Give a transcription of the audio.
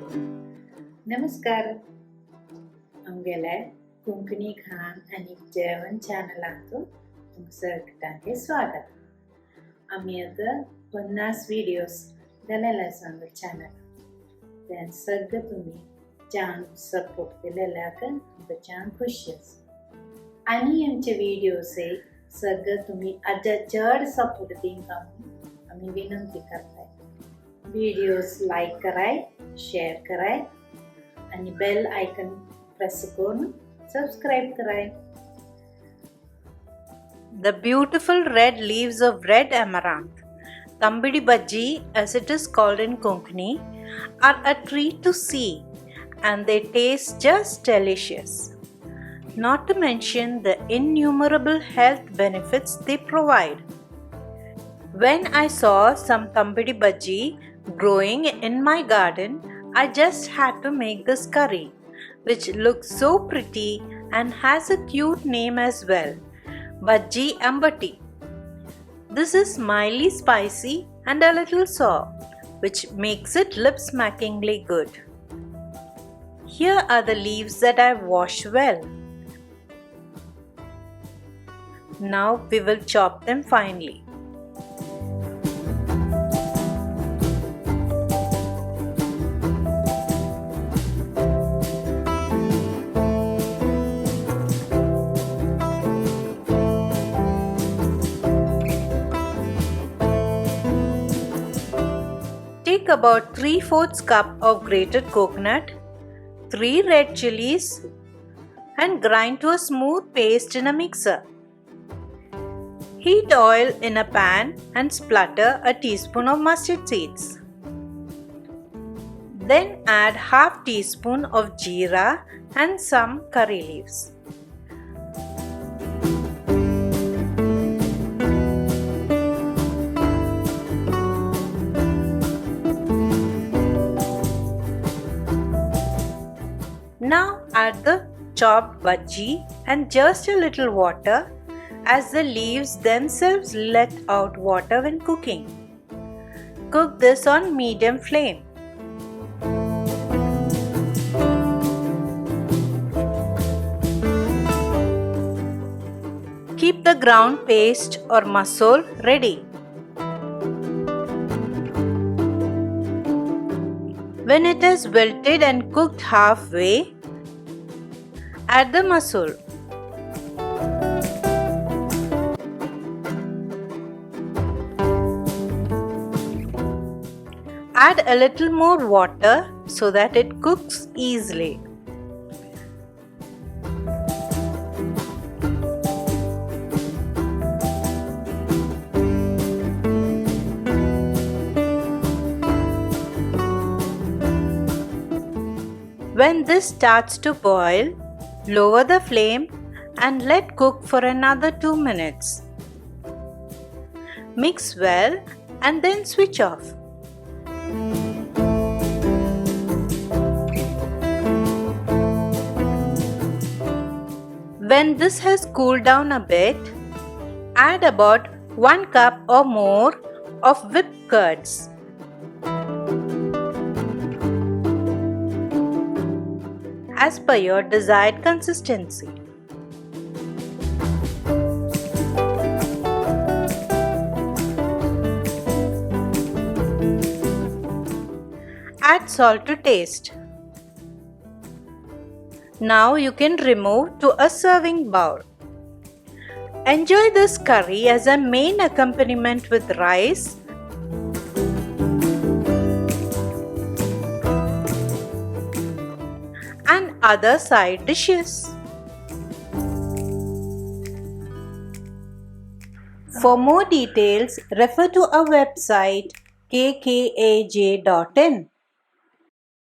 नमस्कार. आमगेल्या कोंकणी खाण आणि जेवण चॅनलांतून तुमचं सगळ्यांचे स्वागत. आम्ही आता 50 व्हिडिओज घालायला सांगू चॅनल. त्यान सगळं तुम्ही छान सपोर्ट केलेला का आमचं छान खुशी आणि आमचे व्हिडिओज सगळं तुम्ही अजून चढ सपोर्ट दिंका आम्ही विनंती करताय. व्हिडिओज लाईक कराय, शेअर कराय आणि बेल आयकन प्रेस करून सबस्क्राइब कराय. The beautiful red leaves of red amaranth, Thambidi Bhajje as it is called in Konkani, are a treat to see and they taste just delicious. Not to mention the innumerable health benefits they provide. When I saw some Thambidi Bhajje growing in my garden, I just had to make this curry, which looks so pretty and has a cute name as well, Bhajje Ambatti. This is mildly spicy and a little sour, which makes it lip-smackingly good. Here are the leaves that I washed well. Now we will chop them finely. Take about 3/4 cup of grated coconut, 3 red chilies and grind to a smooth paste in a mixer. Heat oil in a pan and splatter a teaspoon of mustard seeds. Then add half teaspoon of jeera and some curry leaves. Now add the chopped bhajji and just a little water, as the leaves themselves let out water when cooking. Cook this on medium flame. Keep the ground paste or masol ready. When it is wilted and cooked halfway, add the masool. Add a little more water so that it cooks easily. When this starts to boil, lower the flame and let cook for another 2 minutes. Mix well and then switch off. When this has cooled down a bit, add about 1 cup or more of whipped curds. As per your desired consistency. Add salt to taste. Now you can remove to a serving bowl. Enjoy this curry as a main accompaniment with rice and other side dishes. For more details, refer to our website kkaj.in.